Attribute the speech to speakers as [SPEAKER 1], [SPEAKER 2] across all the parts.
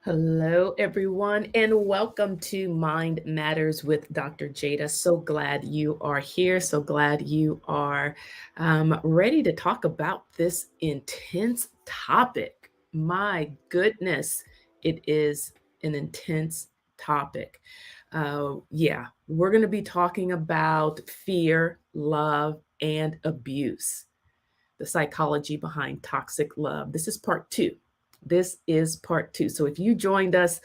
[SPEAKER 1] Hello, everyone, and welcome to Mind Matters with Dr. Jada. So glad you are here. So glad you are ready to talk about this intense topic. My goodness, it is an intense topic. Yeah, we're going to be talking about fear, love, and abuse, the psychology behind toxic love. This is part two. This is part two. So if you joined us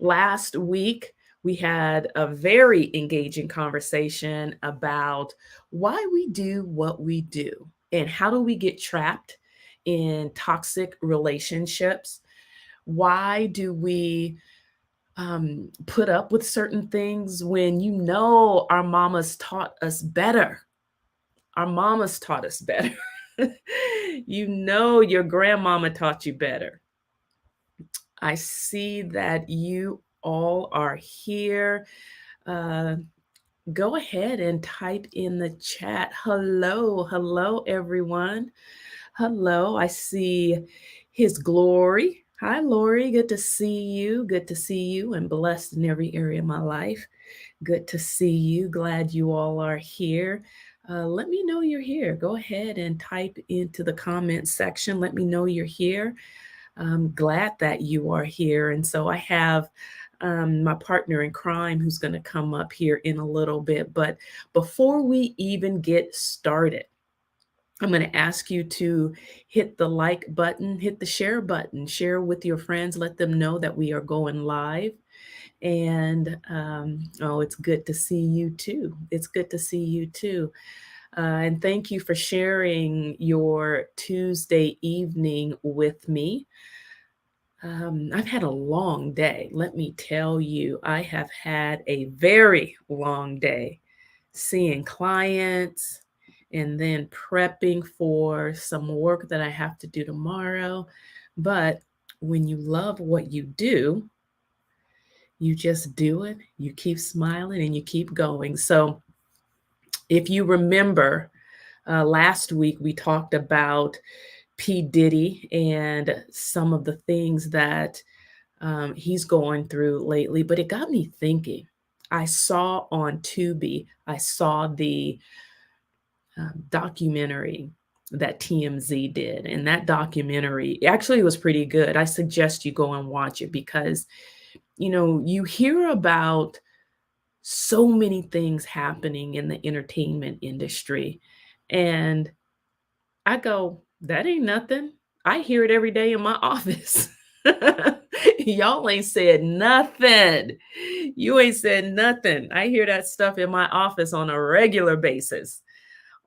[SPEAKER 1] last week, we had a very engaging conversation about why we do what we do and how do we get trapped in toxic relationships. Why do we put up with certain things when our mamas taught us better? Our mamas taught us better. Your grandmama taught you better. I see that you all are here. Uh, Go ahead and type in the chat. Hello, hello, everyone. Hello, I see His Glory. Hi, Lori. Good to see you. Good to see you and blessed in every area of my life. Good to see you. Glad you all are here. Let me know you're here. Go ahead and type into the comment section. Let me know you're here. I'm glad that you are here. And so I have my partner in crime who's going to come up here in a little bit. But before we even get started, I'm going to ask you to hit the like button, hit the share button, share with your friends, let them know that we are going live. And oh, it's good to see you too. It's good to see you too. And thank you for sharing your Tuesday evening with me. I've had a long day. Let me tell you, I have had a very long day seeing clients and then prepping for some work that I have to do tomorrow. But when you love what you do, you just do it, you keep smiling, and you keep going. So, if you remember, last week we talked about P. Diddy and some of the things that he's going through lately, but it got me thinking. I saw on Tubi, I saw the documentary that TMZ did, and that documentary actually was pretty good. I suggest you go and watch it because, you hear about so many things happening in the entertainment industry, and I go, that ain't nothing. I hear it every day in my office. Y'all ain't said nothing. You ain't said nothing. I hear that stuff in my office on a regular basis.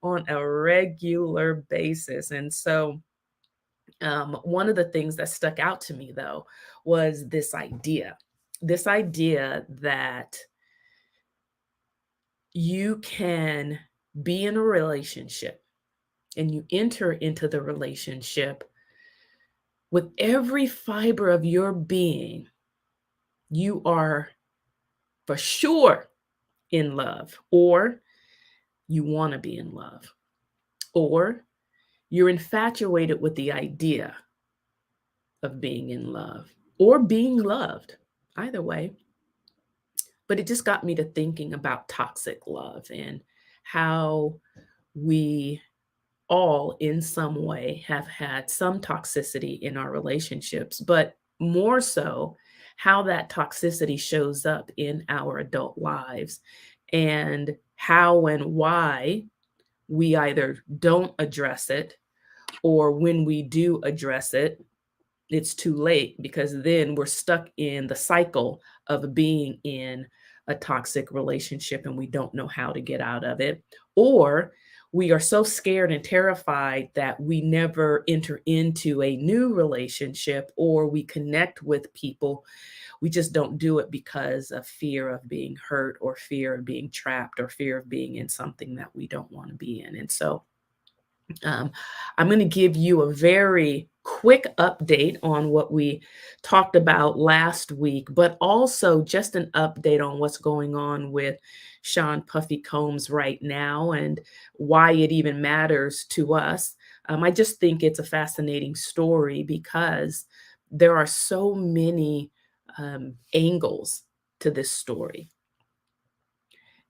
[SPEAKER 1] On a regular basis. And so, one of the things that stuck out to me, though, was this idea that you can be in a relationship and you enter into the relationship with every fiber of your being. You are for sure in love, or you want to be in love, or you're infatuated with the idea of being in love or being loved, either way. But it just got me to thinking about toxic love and how we all, in some way, have had some toxicity in our relationships, but more so, how that toxicity shows up in our adult lives and how and why we either don't address it, or when we do address it, it's too late because then we're stuck in the cycle of being in a toxic relationship and we don't know how to get out of it. Or we are so scared and terrified that we never enter into a new relationship or we connect with people. We just don't do it because of fear of being hurt or fear of being trapped or fear of being in something that we don't want to be in. And so, um, I'm going to give you a very quick update on what we talked about last week, but also just an update on what's going on with Sean Puffy Combs right now and why it even matters to us. I just think it's a fascinating story because there are so many angles to this story.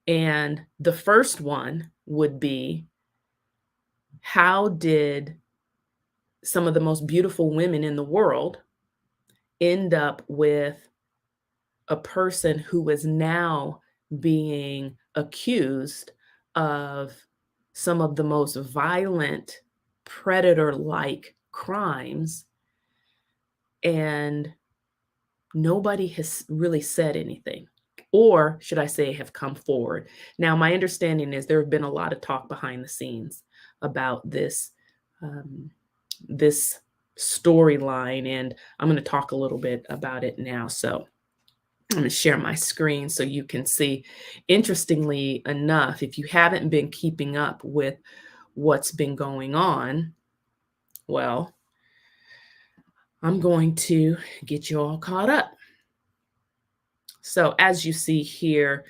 [SPEAKER 1] And the first one would be, how did some of the most beautiful women in the world end up with a person who is now being accused of some of the most violent predator-like crimes, and nobody has really said anything, or should I say, have come forward. Now, my understanding is there have been a lot of talk behind the scenes about um, this storyline, and I'm going to talk a little bit about it now. So I'm going to share my screen so you can see. Interestingly enough, if you haven't been keeping up with what's been going on, well, I'm going to get you all caught up. So as you see here,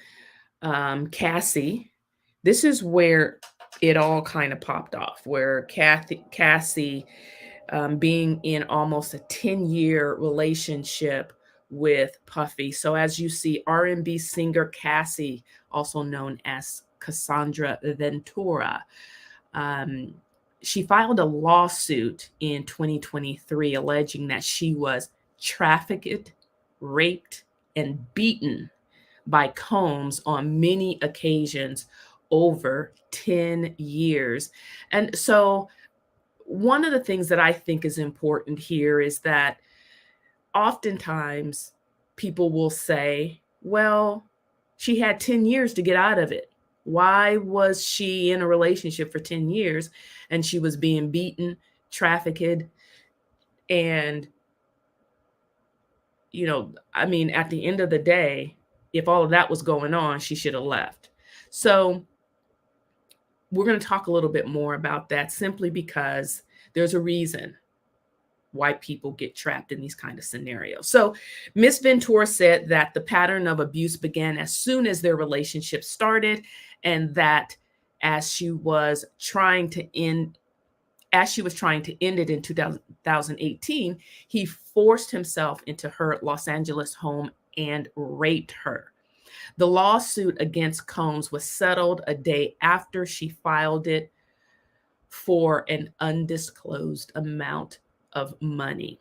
[SPEAKER 1] Cassie, this is where it all kind of popped off, where Cassie, being in almost a 10-year relationship with Puffy. So as you see, R&B singer Cassie, also known as Cassandra Ventura, um, she filed a lawsuit in 2023 alleging that she was trafficked, raped, and beaten by Combs on many occasions over 10 years. And so one of the things that I think is important here is that oftentimes people will say, well, she had 10 years to get out of it. Why was she in a relationship for 10 years and she was being beaten, trafficked, and, I mean, at the end of the day, if all of that was going on, she should have left. So we're going to talk a little bit more about that, simply because there's a reason why people get trapped in these kind of scenarios. So Miss Ventura said that the pattern of abuse began as soon as their relationship started, and that as she was trying to end it in 2018, he forced himself into her Los Angeles home and raped her. The lawsuit against Combs was settled a day after she filed it for an undisclosed amount of money.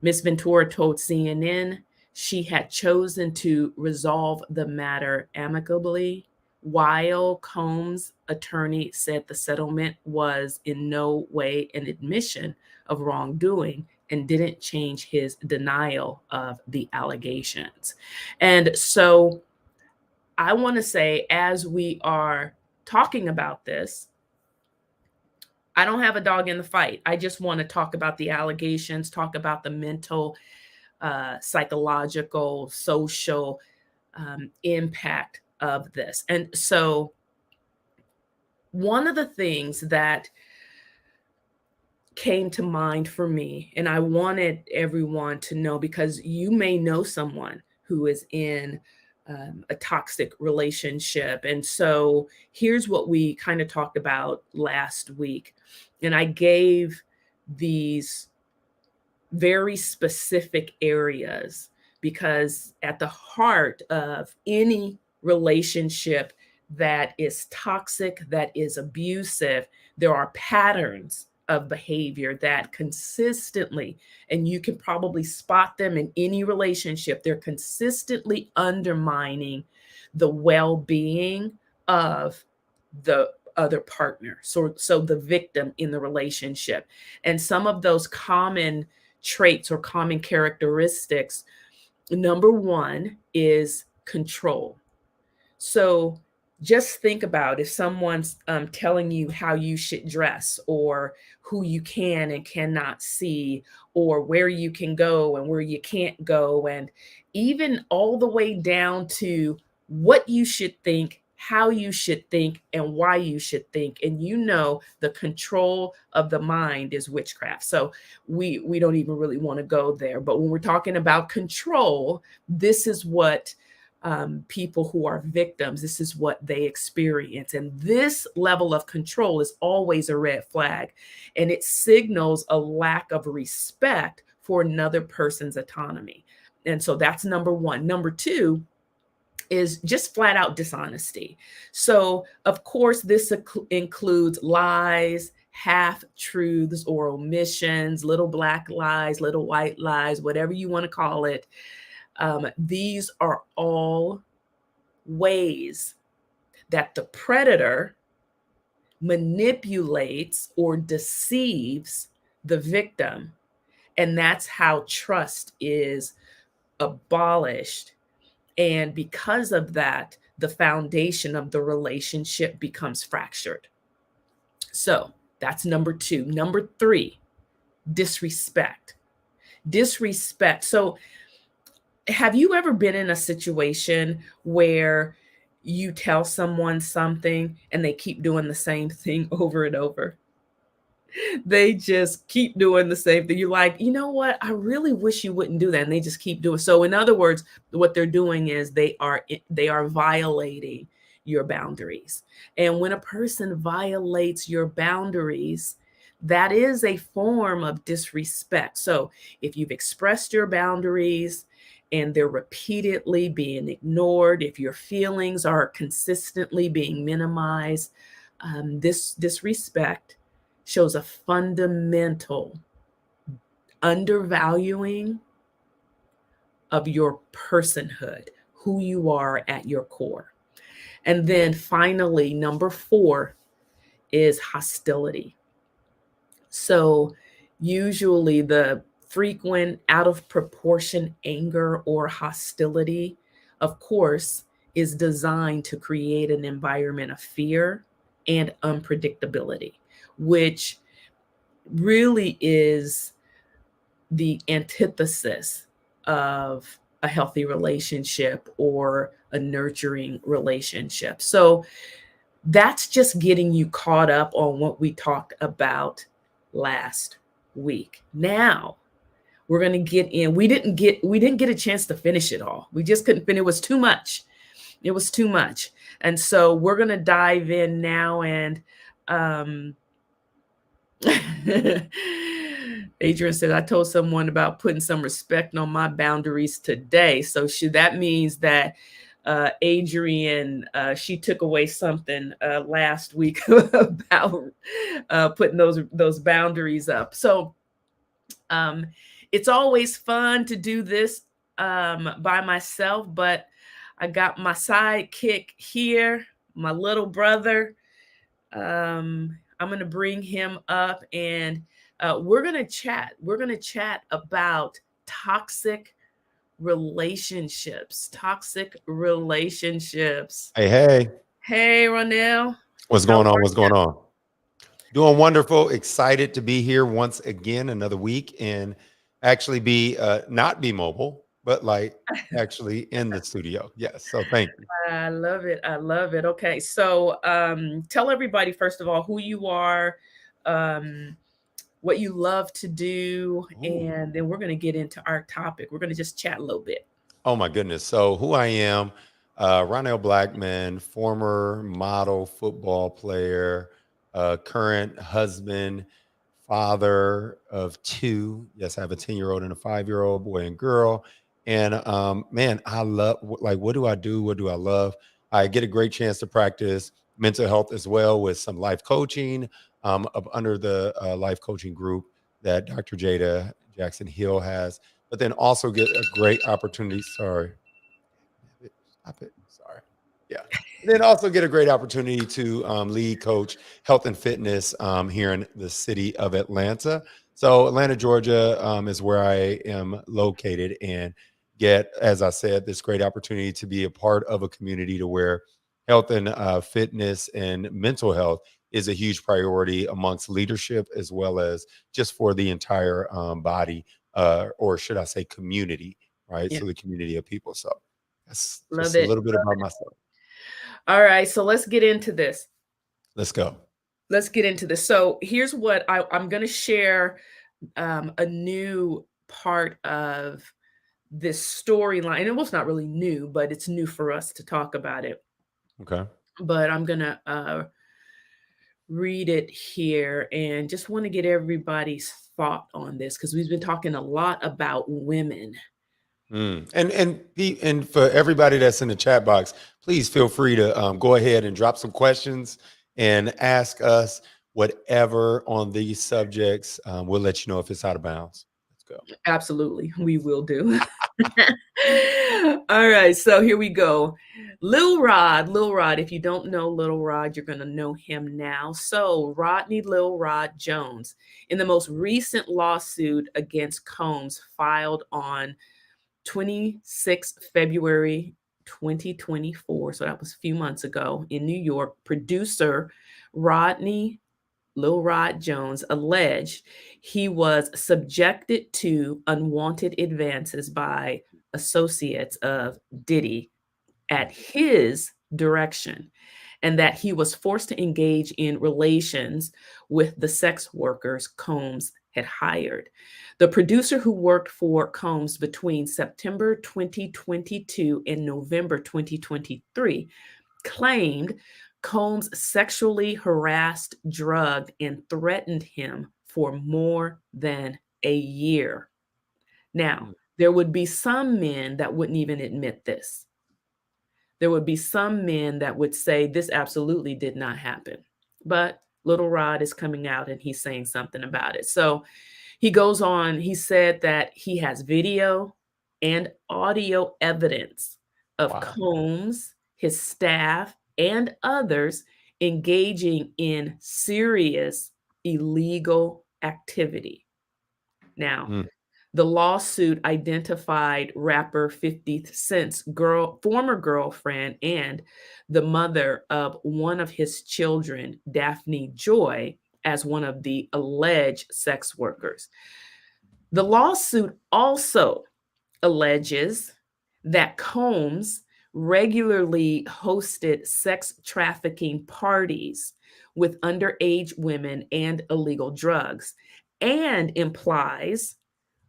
[SPEAKER 1] Ms. Ventura told CNN she had chosen to resolve the matter amicably, while Combs' attorney said the settlement was in no way an admission of wrongdoing and didn't change his denial of the allegations. And so I want to say, as we are talking about this, I don't have a dog in the fight. I just want to talk about the allegations, talk about the mental, psychological, social impact of this. And so one of the things that came to mind for me, and I wanted everyone to know, because you may know someone who is in a toxic relationship. And so here's what we kind of talked about last week. And I gave these very specific areas, because at the heart of any relationship that is toxic, that is abusive, there are patterns of behavior that consistently, and you can probably spot them in any relationship, they're consistently undermining the well-being of the other partner, so the victim in the relationship. And some of those common traits or common characteristics, number one is control. So just think about if someone's telling you how you should dress, or who you can and cannot see, or where you can go and where you can't go, and even all the way down to what you should think, how you should think, and why you should think. And the control of the mind is witchcraft. So we don't even really want to go there. But when we're talking about control, this is what people who are victims, this is what they experience. And this level of control is always a red flag. And it signals a lack of respect for another person's autonomy. And so that's number one. Number two is just flat out dishonesty. So, of course, this includes lies, half truths, or omissions, little black lies, little white lies, whatever you want to call it. These are all ways that the predator manipulates or deceives the victim. And that's how trust is abolished. And because of that, the foundation of the relationship becomes fractured. So that's number two. Number three, disrespect. Disrespect. So, have you ever been in a situation where you tell someone something and they keep doing the same thing over and over? They just keep doing the same thing. You're like, you know what? I really wish you wouldn't do that. And they just keep doing. So in other words, what they're doing is they are violating your boundaries. And when a person violates your boundaries, that is a form of disrespect. So if you've expressed your boundaries and they're repeatedly being ignored, if your feelings are consistently being minimized, this disrespect shows a fundamental undervaluing of your personhood, who you are at your core. And then finally, number four is hostility. So, usually, the frequent out of proportion anger or hostility, of course, is designed to create an environment of fear and unpredictability, which really is the antithesis of a healthy relationship or a nurturing relationship. So that's just getting you caught up on what we talked about last week. Now we're going to get in. We didn't get a chance to finish it all. We just couldn't finish. It was too much. It was too much. And so we're going to dive in now and um Adrian said, I told someone about putting some respect on my boundaries today. So that means that Adrian, she took away something last week about putting those boundaries up. So um, it's always fun to do this by myself, but I got my sidekick here, my little brother. I'm going to bring him up and we're going to chat. We're going to chat about toxic relationships. Toxic relationships.
[SPEAKER 2] Hey, hey,
[SPEAKER 1] Hey, Ronell.
[SPEAKER 2] what's
[SPEAKER 1] How
[SPEAKER 2] going on?
[SPEAKER 1] are
[SPEAKER 2] What's going on? Doing wonderful. Excited to be here once again, another week, and actually be not be mobile, but like
[SPEAKER 1] you?
[SPEAKER 2] actually in the studio. Yes. So thank you.
[SPEAKER 1] I love it. I love it. Okay. So tell everybody, first of all, who you are, um, what you love to do,
[SPEAKER 2] Ooh.
[SPEAKER 1] and then we're going to get into our topic. We're going to just chat a little bit.
[SPEAKER 2] Oh my goodness. So who I am, Ronell Blackman, former model football player, current husband, father of two. Yes, I have a 10-year-old and a 5-year-old boy and girl. And man, I love like what do I do? What do I love? I get a great chance to practice mental health as well with some life coaching up under the life coaching group that Dr. Jada Jackson Hill has, but then also get a great opportunity. Sorry, stop it. Sorry. Yeah. And then also get a great opportunity to lead coach health and fitness here in the city of Atlanta. So Atlanta, Georgia is where I am located and get, as I said, this great opportunity to be a part of a community to where health and fitness and mental health is a huge priority amongst leadership as well as just for the entire body, or should I say community, right?
[SPEAKER 1] Yeah.
[SPEAKER 2] So the community of people. So that's
[SPEAKER 1] Love
[SPEAKER 2] just a
[SPEAKER 1] it.
[SPEAKER 2] little bit about myself.
[SPEAKER 1] All right. So let's get into this.
[SPEAKER 2] Let's go.
[SPEAKER 1] Let's get into this. So here's what I'm going to share a new part of this storyline. And it was not really new, but it's new for us to talk about it.
[SPEAKER 2] Okay.
[SPEAKER 1] But I'm going to read it here and just want to get everybody's thought on this because we've been talking a lot about women
[SPEAKER 2] And for everybody that's in the chat box, please feel free to go ahead and drop some questions and ask us whatever on these subjects. We'll let you know if it's out of bounds. Let's go.
[SPEAKER 1] Absolutely, we will do. All right, so here we go. Lil Rod, if you don't know Lil Rod, you're going to know him now. So, Rodney Lil Rod Jones, in the most recent lawsuit against Combs filed on 26th February 2024, so that was a few months ago in New York, producer Rodney Lil Rod Jones alleged he was subjected to unwanted advances by associates of Diddy at his direction, and that he was forced to engage in relations with the sex workers Combs had hired. The producer, who worked for Combs between September 2022 and November 2023, claimed Combs sexually harassed, drugged, and threatened him for more than a year. Now,
[SPEAKER 2] Mm.
[SPEAKER 1] there would be some men that wouldn't even admit this. There would be some men that would say this absolutely did not happen. But Little Rod is coming out and he's saying something about it. So he goes on, he said that he has video and audio evidence of
[SPEAKER 2] Wow.
[SPEAKER 1] Combs, his staff, and others engaging in serious illegal activity. Now,
[SPEAKER 2] Mm.
[SPEAKER 1] the lawsuit identified rapper 50 Cent's former girlfriend and the mother of one of his children, Daphne Joy, as one of the alleged sex workers. The lawsuit also alleges that Combs regularly hosted sex trafficking parties with underage women and illegal drugs, and implies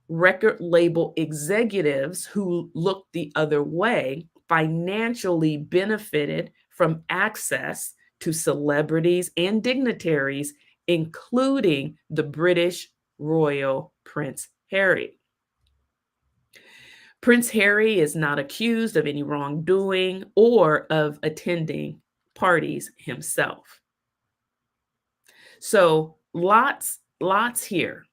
[SPEAKER 1] record label executives who looked the other way financially benefited from access to celebrities and dignitaries, including the British royal Prince Harry. Prince Harry is not accused of any wrongdoing or of attending parties himself. So lots here.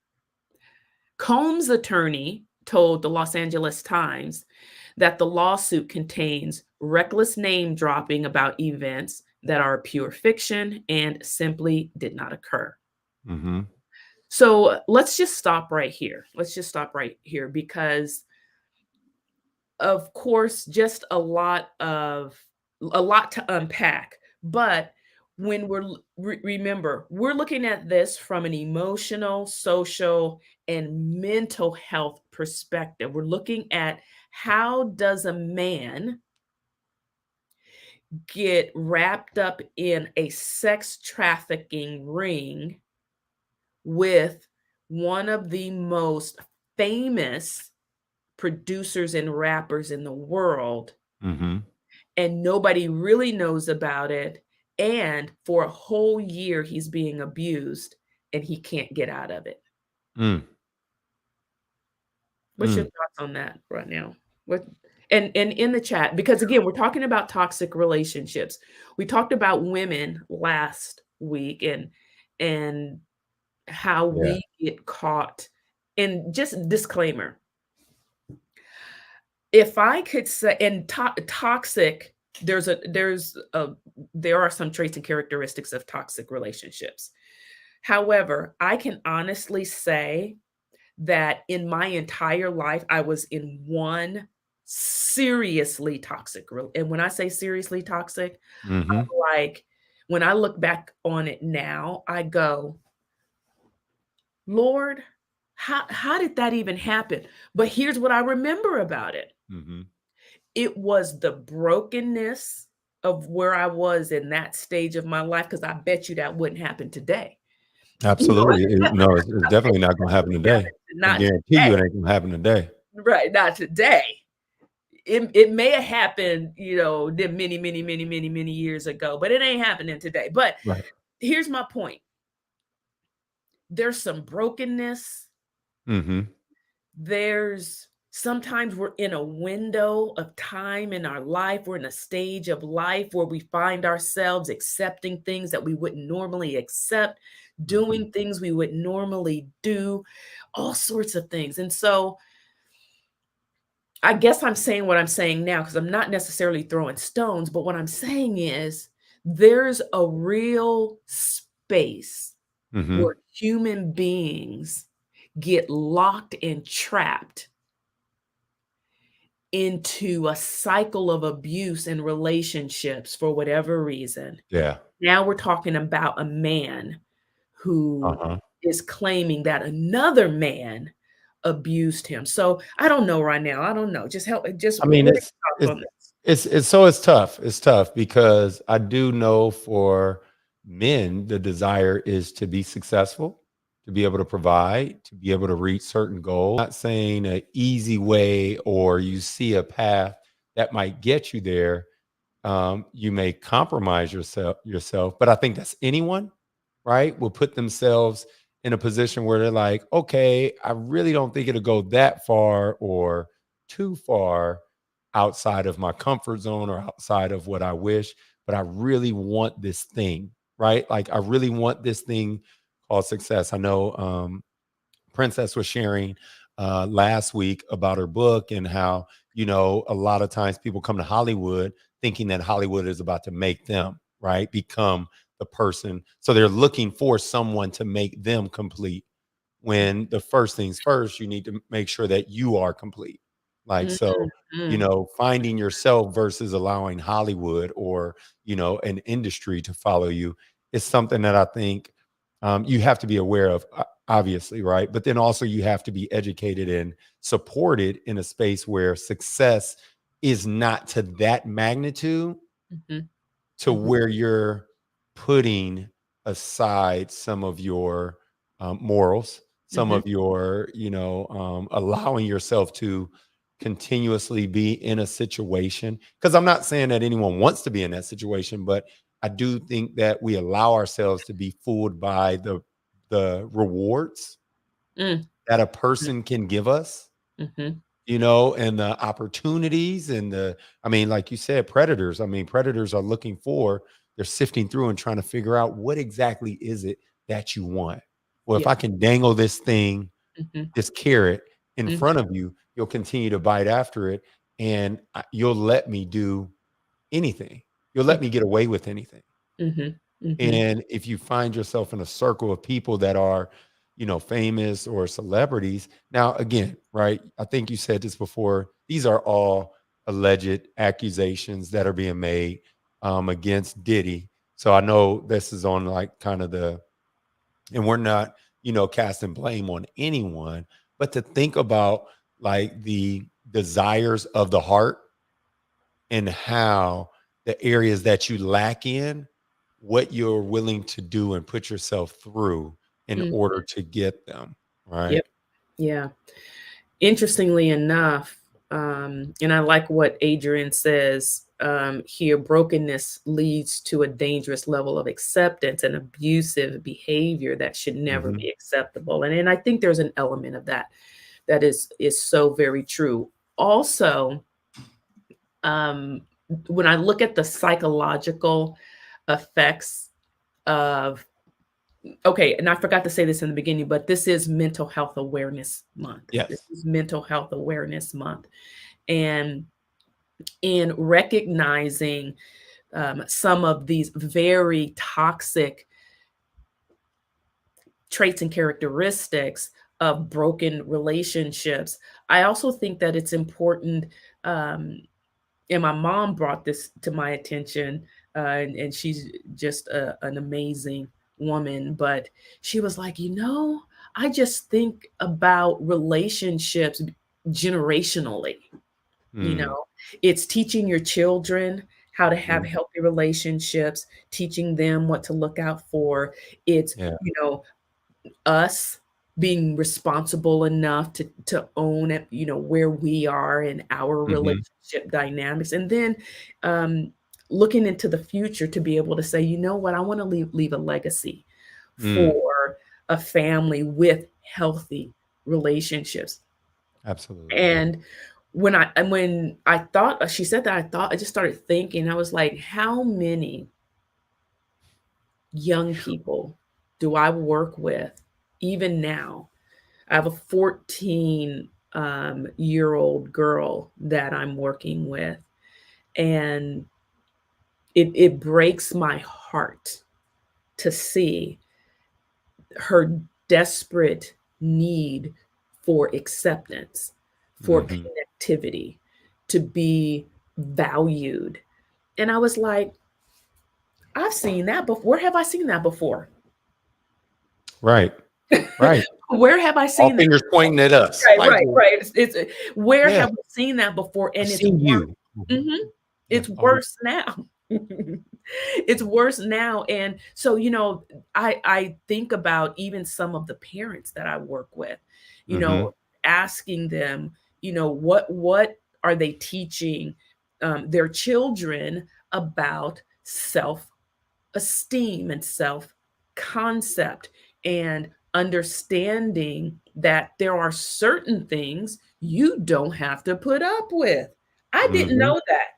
[SPEAKER 1] Combs' attorney told the Los Angeles Times that the lawsuit contains reckless name dropping about events that are pure fiction and simply did not occur.
[SPEAKER 2] Mm-hmm.
[SPEAKER 1] So let's just stop right here. Let's just stop right here because, of course, just a lot to unpack. But when remember, we're looking at this from an emotional, social, and mental health perspective. We're looking at how does a man get wrapped up in a sex trafficking ring with one of the most famous producers and rappers in the world,
[SPEAKER 2] Mm-hmm.
[SPEAKER 1] and nobody really knows about it, and for a whole year he's being abused and he can't get out of it.
[SPEAKER 2] Mm.
[SPEAKER 1] What's your
[SPEAKER 2] Mm.
[SPEAKER 1] thoughts on that right now? What and in the chat, because again, we're talking about toxic relationships. We talked about women last week and how
[SPEAKER 2] Yeah.
[SPEAKER 1] we get caught. And just disclaimer, if I could say, and toxic, there are some traits and characteristics of toxic relationships. However, I can honestly say that in my entire life, I was in one seriously toxic. And when I say seriously toxic,
[SPEAKER 2] Mm-hmm.
[SPEAKER 1] like when I look back on it now, I go, Lord, how did that even happen? But here's what I remember about it.
[SPEAKER 2] Mm-hmm.
[SPEAKER 1] It was the brokenness of where I was in that stage of my life, because I bet you that wouldn't happen today. You know,
[SPEAKER 2] Absolutely. No, it's definitely not going to happen today. I
[SPEAKER 1] not
[SPEAKER 2] guarantee
[SPEAKER 1] today,
[SPEAKER 2] you it ain't going to happen today.
[SPEAKER 1] right? Not today. It may have happened, many years ago, but it ain't happening today. But
[SPEAKER 2] Right.
[SPEAKER 1] here's my point. There's some brokenness.
[SPEAKER 2] Mm-hmm.
[SPEAKER 1] There's Sometimes we're in a window of time in our life. We're in a stage of life where we find ourselves accepting things that we wouldn't normally accept,
[SPEAKER 2] Mhm.
[SPEAKER 1] doing things we would normally do, all sorts of things. And so I guess I'm saying what I'm saying now because I'm not necessarily throwing stones, but what I'm saying is there's a real space where
[SPEAKER 2] Mhm.
[SPEAKER 1] human beings get locked and trapped into a cycle of abuse in relationships for whatever reason.
[SPEAKER 2] Yeah.
[SPEAKER 1] Now we're talking about a man who
[SPEAKER 2] Uh-huh.
[SPEAKER 1] is claiming that another man abused him. So I don't know right now. I don't know. Just help. Just
[SPEAKER 2] I mean,
[SPEAKER 1] what are
[SPEAKER 2] it's
[SPEAKER 1] your thoughts
[SPEAKER 2] it's
[SPEAKER 1] on this?
[SPEAKER 2] it's tough. It's tough because I do know for men, the desire is to be successful, to be able to provide, to be able to reach certain goals. Not saying an easy way or you see a path that might get you there. You may compromise yourself, but I think that's anyone, right, will put themselves in a position where they're like, okay, I really don't think it'll go that far or too far outside of my comfort zone or outside of what I wish, but I really want this thing, right? Like I really want this thing called success. I know Princess was sharing last week about her book and how, a lot of times people come to Hollywood thinking that Hollywood is about to make them, right, become the person. So they're looking for someone to make them complete. When the first things first, you need to make sure that you are complete. Like,
[SPEAKER 1] Mm,
[SPEAKER 2] so,
[SPEAKER 1] mm,
[SPEAKER 2] finding yourself versus allowing Hollywood or, an industry to follow you is something that I think you have to be aware of, obviously, right? But then also you have to be educated and supported in a space where success is not to that magnitude
[SPEAKER 1] mhm,
[SPEAKER 2] to
[SPEAKER 1] mhm,
[SPEAKER 2] where you're putting aside some of your morals, some
[SPEAKER 1] mhm,
[SPEAKER 2] of your, allowing yourself to continuously be in a situation. Because I'm not saying that anyone wants to be in that situation, but I do think that we allow ourselves to be fooled by the rewards
[SPEAKER 1] mm,
[SPEAKER 2] that a person can give us,
[SPEAKER 1] mhm.
[SPEAKER 2] and the opportunities and I mean, like you said, predators. I mean, predators are they're sifting through and trying to figure out what exactly is it that you want. Well, if
[SPEAKER 1] Yeah.
[SPEAKER 2] I can dangle this thing,
[SPEAKER 1] Mhm,
[SPEAKER 2] this carrot in
[SPEAKER 1] mm,
[SPEAKER 2] front of you, you'll continue to bite after it and you'll let me do anything. You'll
[SPEAKER 1] mm,
[SPEAKER 2] let me get away with anything.
[SPEAKER 1] mhm, mhm,
[SPEAKER 2] And if you find yourself in a circle of people that are, famous or celebrities, now again, right? I think you said this before. These are all alleged accusations that are being made against Diddy. So I know this is on like kind of and we're not, casting blame on anyone, but to think about like the desires of the heart and how the areas that you lack in, what you're willing to do and put yourself through in
[SPEAKER 1] mm.
[SPEAKER 2] order to get them, right?
[SPEAKER 1] Yep. Yeah. Interestingly enough, and I like what Adrian says here, brokenness leads to a dangerous level of acceptance and abusive behavior that should never
[SPEAKER 2] Mhm.
[SPEAKER 1] be acceptable. And I think there's an element of that that is so very true. Also, um, when I look at the psychological effects of okay, and I forgot to say this in the beginning, but this is Mental Health Awareness Month. This
[SPEAKER 2] Yes.
[SPEAKER 1] is Mental Health Awareness Month. And in recognizing some of these very toxic traits and characteristics of broken relationships, I also think that it's important. Um, and my mom brought this to my attention, and she's just an amazing woman. But she was like, I just think about relationships generationally. You
[SPEAKER 2] Mm.
[SPEAKER 1] know, it's teaching your children how to have
[SPEAKER 2] Mhm.
[SPEAKER 1] healthy relationships, teaching them what to look out for. It's,
[SPEAKER 2] Yeah.
[SPEAKER 1] us being responsible enough to own it, where we are in our
[SPEAKER 2] Mhm.
[SPEAKER 1] relationship dynamics, and then um, looking into the future to be able to say, you know what, I want to leave a legacy
[SPEAKER 2] Mm.
[SPEAKER 1] for a family with healthy relationships.
[SPEAKER 2] Absolutely.
[SPEAKER 1] And when I thought she said that, I just started thinking, I was like, how many young people do I work with even now? I have a 14 year old girl that I'm working with, and it breaks my heart to see her desperate need for acceptance, for
[SPEAKER 2] Hmm.
[SPEAKER 1] connectivity, to be valued. And I was like, I've seen that before. Where have I seen that before?
[SPEAKER 2] Right. Right.
[SPEAKER 1] Where have I
[SPEAKER 2] All
[SPEAKER 1] seen that
[SPEAKER 2] fingers
[SPEAKER 1] before?
[SPEAKER 2] pointing at us.
[SPEAKER 1] Right,
[SPEAKER 2] Like,
[SPEAKER 1] right, right. It's where
[SPEAKER 2] yeah,
[SPEAKER 1] have we seen that before?
[SPEAKER 2] I've
[SPEAKER 1] And it's
[SPEAKER 2] seen
[SPEAKER 1] worse.
[SPEAKER 2] you. Mhm.
[SPEAKER 1] Mhm.
[SPEAKER 2] Yeah.
[SPEAKER 1] It's
[SPEAKER 2] Oh,
[SPEAKER 1] worse now. It's worse now. And so, I think about even some of the parents that I work with, you
[SPEAKER 2] mm-hmm.
[SPEAKER 1] know, asking them, what are they teaching their children about self-esteem and self-concept, and understanding that there are certain things you don't have to put up with. I didn't
[SPEAKER 2] Mm-hmm.
[SPEAKER 1] know that.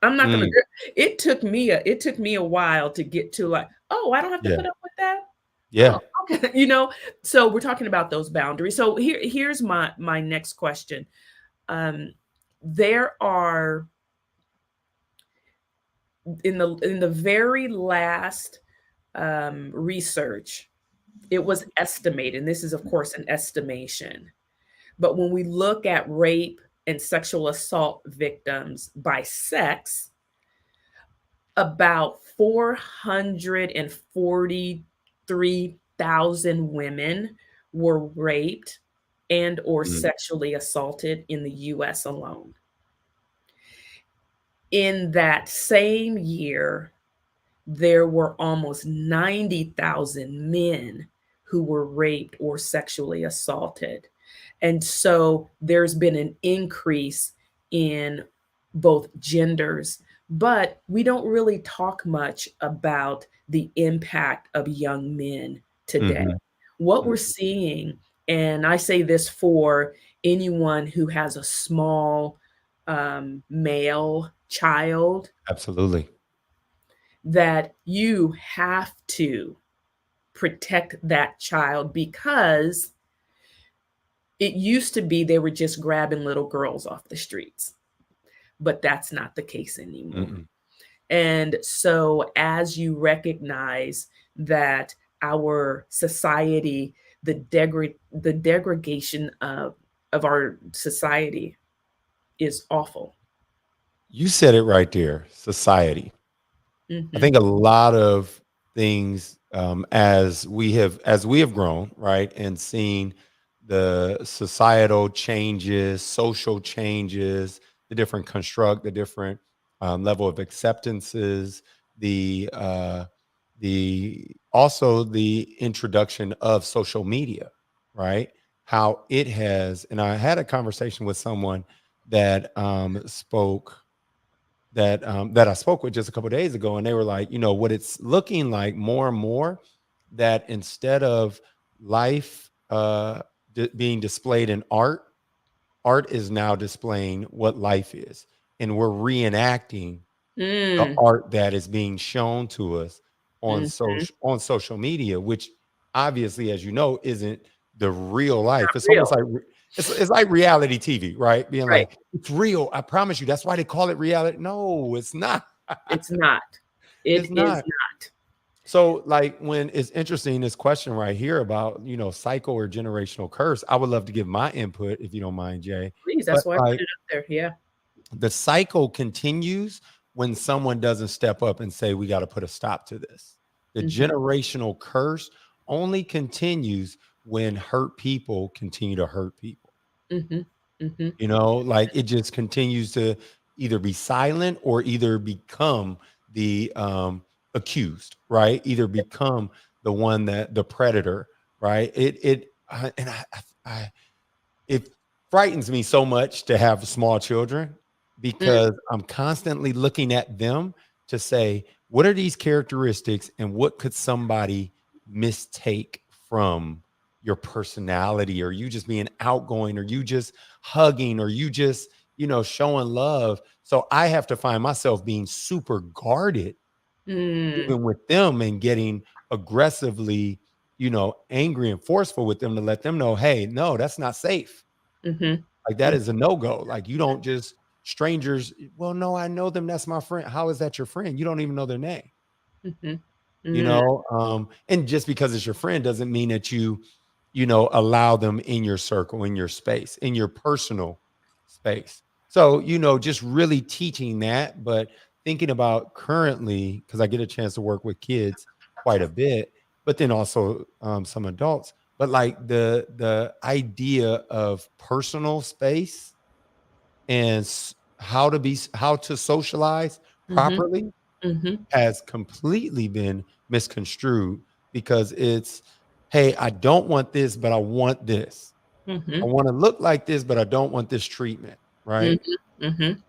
[SPEAKER 1] I'm not gonna
[SPEAKER 2] Mm,
[SPEAKER 1] it took me a while to get to, like, "Oh, I don't have to
[SPEAKER 2] yeah.
[SPEAKER 1] put up with that?
[SPEAKER 2] Yeah.
[SPEAKER 1] Oh, okay." So we're talking about those boundaries. So here's my next question. Um, there are in the very last, research, it was estimated, and this is, of course, an estimation, but when we look at rape and sexual assault victims by sex, about 443,000 women were raped and or
[SPEAKER 2] Mm,
[SPEAKER 1] sexually assaulted in the US alone. In that same year, there were almost 90,000 men who were raped or sexually assaulted. And so there's been an increase in both genders, but we don't really talk much about the impact of young men today.
[SPEAKER 2] mhm,
[SPEAKER 1] What we're
[SPEAKER 2] mm.
[SPEAKER 1] seeing, and I say this for anyone who has a small male child,
[SPEAKER 2] Absolutely.
[SPEAKER 1] that you have to protect that child, because it used to be they were just grabbing little girls off the streets, but that's not the case anymore.
[SPEAKER 2] Mm-mm.
[SPEAKER 1] And so, as you recognize that our society, the degradation of our society is awful.
[SPEAKER 2] You said it right there, society. I
[SPEAKER 1] Hmm.
[SPEAKER 2] think a lot of things, as we have grown, right, and seen the societal changes, social changes, the different level of acceptances, the also the introduction of social media, right? How it has, and I had a conversation with someone that that I spoke with just a couple of days ago, and they were like, what it's looking like more and more, that instead of life being displayed in art, art is now displaying what life is, and we're reenacting the
[SPEAKER 1] Mm,
[SPEAKER 2] art that is being shown to us
[SPEAKER 1] mhm.
[SPEAKER 2] on social media, which obviously, as you know, isn't the real life.
[SPEAKER 1] Not
[SPEAKER 2] It's almost
[SPEAKER 1] real.
[SPEAKER 2] like it's like reality TV, right? Being
[SPEAKER 1] Right.
[SPEAKER 2] like, it's real. I promise you. That's why they call it reality. No, it's not.
[SPEAKER 1] It's not.
[SPEAKER 2] It's
[SPEAKER 1] It is
[SPEAKER 2] not.
[SPEAKER 1] not.
[SPEAKER 2] So, like, when it's interesting, this question right here about cycle or generational curse, I would love to give my input if you don't mind, Jay.
[SPEAKER 1] Please,
[SPEAKER 2] But
[SPEAKER 1] that's why I put
[SPEAKER 2] like,
[SPEAKER 1] it up there. Yeah.
[SPEAKER 2] the cycle continues when someone doesn't step up and say, we got to put a stop to this. The
[SPEAKER 1] Mhm,
[SPEAKER 2] generational curse only continues when hurt people continue to hurt people.
[SPEAKER 1] mhm, mhm.
[SPEAKER 2] Like, it just continues to either be silent or either become the accused, right? Either become the one that the predator, right? And I it frightens me so much to have small children,
[SPEAKER 1] Mm,
[SPEAKER 2] because I'm constantly looking at them to say, what are these characteristics and what could somebody mistake from your personality, or you just being outgoing, or you just hugging, or you just, showing love. So I have to find myself being super guarded
[SPEAKER 1] Mm,
[SPEAKER 2] even with them, and getting aggressively, angry and forceful with them to let them know, hey, no, that's not safe.
[SPEAKER 1] mhm,
[SPEAKER 2] Like, that is a no-go. Like, you don't just strangers, well, no, I know them. That's my friend. How is that your friend? You don't even know their name.
[SPEAKER 1] mhm, mm,
[SPEAKER 2] And just because it's your friend doesn't mean that allow them in your circle, in your space, in your personal space. So, just really teaching that, but thinking about currently, because I get a chance to work with kids quite a bit, but then also some adults. But like the idea of personal space and how to socialize
[SPEAKER 1] mhm,
[SPEAKER 2] properly
[SPEAKER 1] mhm,
[SPEAKER 2] has completely been misconstrued, because it's, hey, I don't want this, but I want this. I
[SPEAKER 1] mhm,
[SPEAKER 2] want to look like this, but I don't want this treatment.
[SPEAKER 1] mhm,
[SPEAKER 2] Right.
[SPEAKER 1] mhm.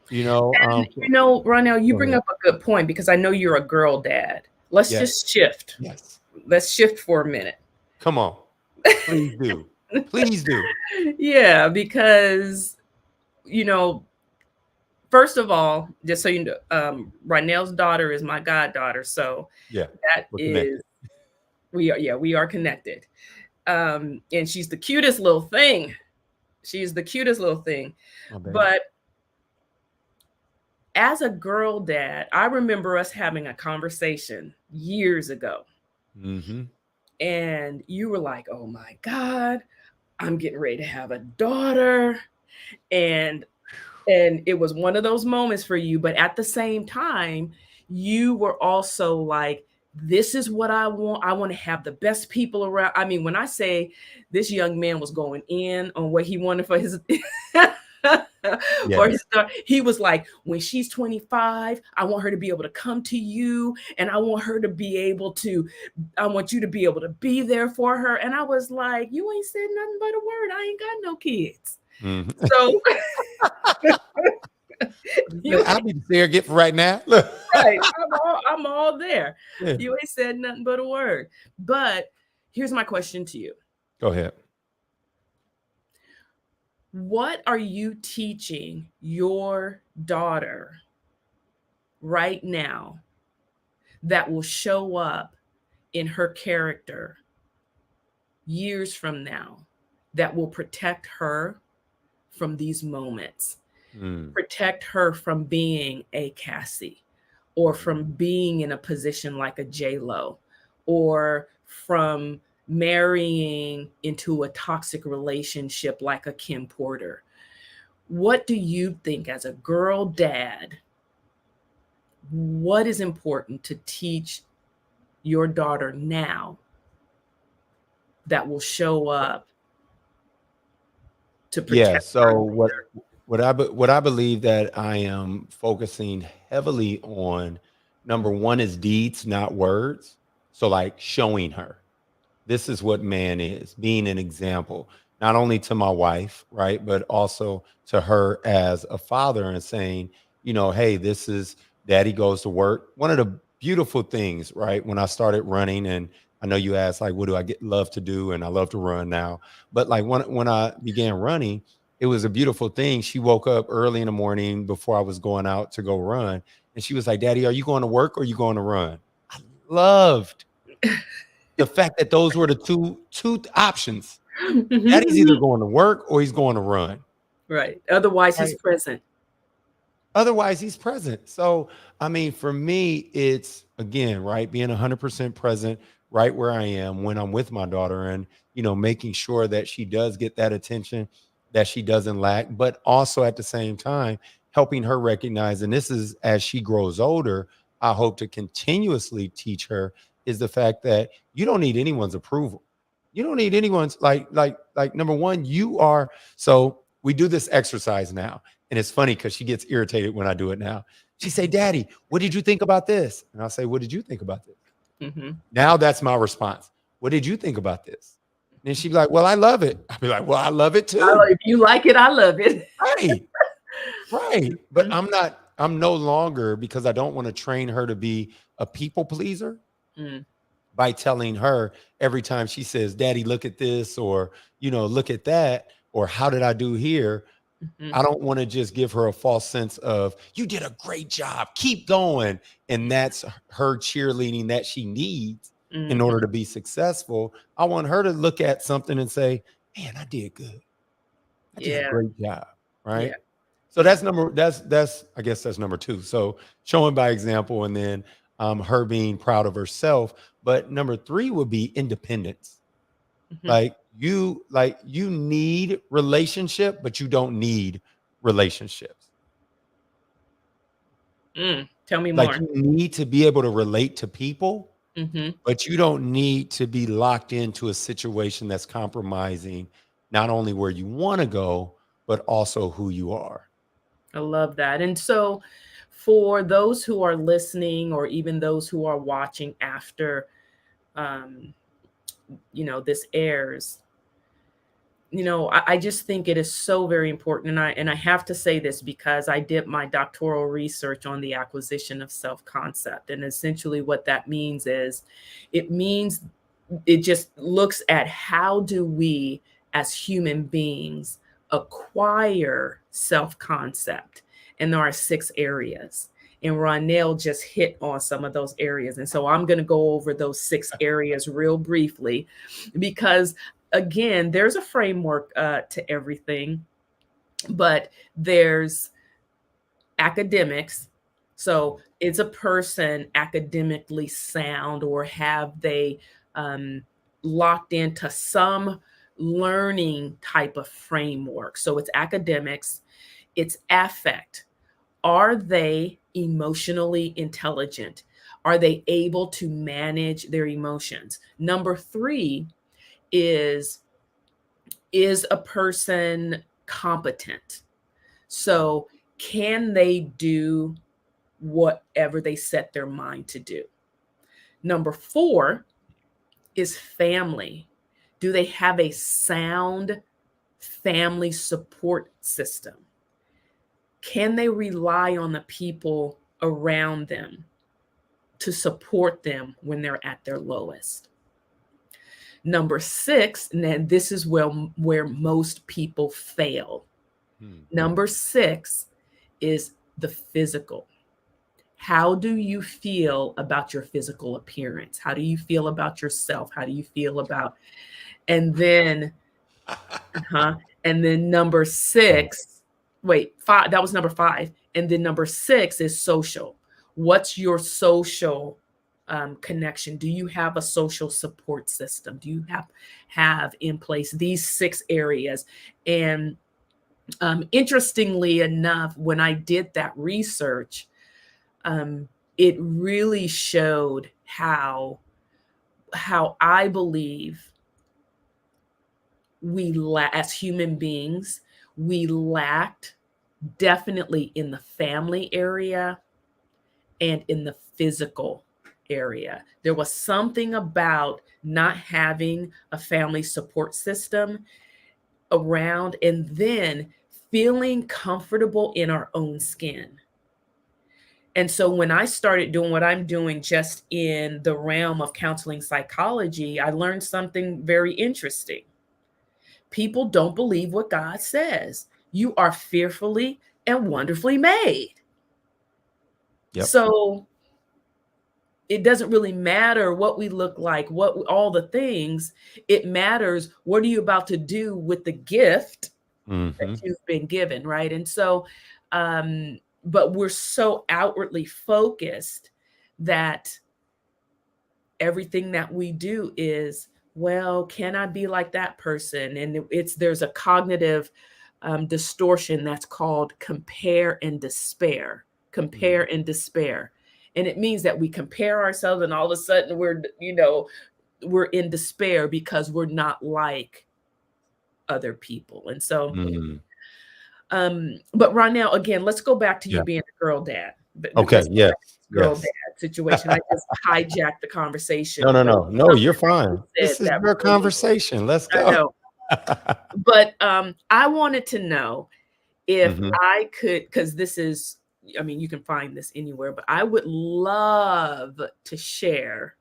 [SPEAKER 2] You know,
[SPEAKER 1] And,
[SPEAKER 2] so
[SPEAKER 1] Ronell, you
[SPEAKER 2] go
[SPEAKER 1] bring
[SPEAKER 2] ahead.
[SPEAKER 1] up a good point because I know you're a girl dad. Let's
[SPEAKER 2] Yes.
[SPEAKER 1] just shift.
[SPEAKER 2] Yes.
[SPEAKER 1] Let's shift for a minute.
[SPEAKER 2] Come on. Please do. Please do.
[SPEAKER 1] Yeah, because, you know, first of all, just so you know, Ronell's daughter is my goddaughter, so
[SPEAKER 2] Yeah.
[SPEAKER 1] that
[SPEAKER 2] We're
[SPEAKER 1] is
[SPEAKER 2] connected.
[SPEAKER 1] we are connected. And she's the cutest little thing. She's the cutest little thing.
[SPEAKER 2] My baby.
[SPEAKER 1] But as a girl dad, I remember us having a conversation years ago,
[SPEAKER 2] Mm-hmm.
[SPEAKER 1] and you were like, "Oh my God, I'm getting ready to have a daughter." And it was one of those moments for you, but at the same time, you were also like, this is what I want. I want to have the best people around. I mean, when I say this young man was going in on what he wanted for his for his
[SPEAKER 2] Yes.
[SPEAKER 1] daughter, he was like, when she's 25, I want her to be able to come to you, and I want her to be able to, I want you to be able to be there for her. And I was like, you ain't said nothing but a word. I ain't got no kids.
[SPEAKER 2] Mm-hmm.
[SPEAKER 1] So you
[SPEAKER 2] I'll be there get for right now. Look.
[SPEAKER 1] right. I'm all there.
[SPEAKER 2] Yeah.
[SPEAKER 1] You ain't said nothing but a word. But here's my question to you.
[SPEAKER 2] Go ahead.
[SPEAKER 1] What are you teaching your daughter right now that will show up in her character years from now, that will protect her from these moments?
[SPEAKER 2] Mm.
[SPEAKER 1] Protect her from being a Cassie, or
[SPEAKER 2] Mhm.
[SPEAKER 1] from being in a position like a J Lo, or from marrying into a toxic relationship like a Kim Porter. What do you think, as a girl dad, what is important to teach your daughter now that will show up to
[SPEAKER 2] Yeah.
[SPEAKER 1] protect her
[SPEAKER 2] So
[SPEAKER 1] later?
[SPEAKER 2] what I believe that I am focusing heavily on, number one, is deeds, not words. So like showing her, this is what man is, being an example, not only to my wife, right, but also to her as a father, and saying, hey, this is, daddy goes to work. One of the beautiful things, right, when I started running, and I know you asked, like, what do I love to do? And I love to run now. But like when I began running, it was a beautiful thing. She woke up early in the morning before I was going out to go run. And she was like, Daddy, are you going to work or are you going to run? I loved the fact that those were the two options. Daddy's either going to work or he's going to run.
[SPEAKER 1] Right. Otherwise, he's
[SPEAKER 2] Right.
[SPEAKER 1] present.
[SPEAKER 2] Otherwise, he's present. So, I mean, for me, it's again, right, being 100% present right where I am when I'm with my daughter, and, making sure that she does get that attention that she doesn't lack, but also at the same time, helping her recognize, and this is as she grows older, I hope to continuously teach her, is the fact that you don't need anyone's approval. You don't need anyone's, like, number one, you are. So we do this exercise now, and it's funny because she gets irritated when I do it now. She say, Daddy, what did you think about this? And I'll say, what did you think about this?
[SPEAKER 1] Mm-hmm.
[SPEAKER 2] Now that's my response. What did you think about this? And then she'd be like, well, I love it. I'll be like, well, I love it too.
[SPEAKER 1] If you like it, I love it.
[SPEAKER 2] Right. Right. But I'm no longer, because I don't want to train her to be a people pleaser.
[SPEAKER 1] Mm,
[SPEAKER 2] by telling her every time she says, "Daddy, look at this," or, "Look at that," or "How did I do here?"
[SPEAKER 1] Mhm.
[SPEAKER 2] I don't want to just give her a false sense of, "You did a great job, keep going." And that's her cheerleading that she needs in
[SPEAKER 1] Mhm.
[SPEAKER 2] order to be successful. I want her to look at something and say, "Man, I did good. I did a
[SPEAKER 1] Yeah.
[SPEAKER 2] great job."
[SPEAKER 1] Yeah.
[SPEAKER 2] Right. So
[SPEAKER 1] Yeah.
[SPEAKER 2] that's I guess that's number two. So showing by example, and then her being proud of herself. But number three would be independence.
[SPEAKER 1] Mhm.
[SPEAKER 2] Like you need relationship, but you don't need relationships.
[SPEAKER 1] Tell me
[SPEAKER 2] Like
[SPEAKER 1] more.
[SPEAKER 2] you need to be able to relate to people,
[SPEAKER 1] Mhm.
[SPEAKER 2] but you don't need to be locked into a situation that's compromising not only where you want to go, but also who you are.
[SPEAKER 1] I love that. And so, for those who are listening, or even those who are watching after, um, this airs, I just think it is so very important. And I have to say this because I did my doctoral research on the acquisition of self-concept. And essentially what that means is, it means it just looks at how do we as human beings acquire self-concept. And there are 6 areas. And Ronell just hit on some of those areas. And so I'm going to go over those 6 areas real briefly, because again, there's a framework to everything, but there's academics. So is a person academically sound, or have they um, locked into some learning type of framework? So it's academics, it's affect. Are they emotionally intelligent? Are they able to manage their emotions? Number 3 is is a person competent? So, can they do whatever they set their mind to do? Number 4 is family. Do they have a sound family support system? Can they rely on the people around them to support them when they're at their lowest? Number 6, and then this is where most people fail.
[SPEAKER 2] Hmm.
[SPEAKER 1] Number 6 is the physical. How do you feel about your physical appearance? How do you feel about yourself? How do you feel about, and then, huh? And then number
[SPEAKER 2] Right.
[SPEAKER 1] 6, wait, 5, that was number 5. And then number 6 is social. What's your social connection? Do you have a social support system? Do you have in place these 6 areas? And interestingly enough, when I did that research, um, it really showed how I believe as human beings, we lacked definitely in the family area and in the physical area. There was something about not having a family support system around, and then feeling comfortable in our own skin. And so when I started doing what I'm doing just in the realm of counseling psychology, I learned something very interesting. People don't believe what God says. You are fearfully and wonderfully made.
[SPEAKER 2] Yep.
[SPEAKER 1] So it doesn't really matter what we look like, all the things. It matters, what are you about to do with the gift that
[SPEAKER 2] Hmm.
[SPEAKER 1] you've been given, right? And so, but we're so outwardly focused that everything that we do is, well, can I be like that person? And there's a cognitive distortion that's called compare and despair. Compare and despair. And it means that we compare ourselves, and all of a sudden we're in despair because we're not like other people. And so,
[SPEAKER 2] Mm.
[SPEAKER 1] but right now, again, let's go back to you
[SPEAKER 2] Yeah.
[SPEAKER 1] being a girl dad.
[SPEAKER 2] Okay.
[SPEAKER 1] Let's go
[SPEAKER 2] Yes.
[SPEAKER 1] back to this girl
[SPEAKER 2] Yes.
[SPEAKER 1] dad situation. I just hijacked the
[SPEAKER 2] No,
[SPEAKER 1] conversation,
[SPEAKER 2] no,
[SPEAKER 1] but
[SPEAKER 2] no, no. You're
[SPEAKER 1] something that you
[SPEAKER 2] fine.
[SPEAKER 1] said
[SPEAKER 2] This is
[SPEAKER 1] that
[SPEAKER 2] your
[SPEAKER 1] really,
[SPEAKER 2] conversation. Let's
[SPEAKER 1] I
[SPEAKER 2] go.
[SPEAKER 1] know. But I wanted to know if
[SPEAKER 2] Hmm.
[SPEAKER 1] I could, because this is, I mean, you can find this anywhere, but I would love to share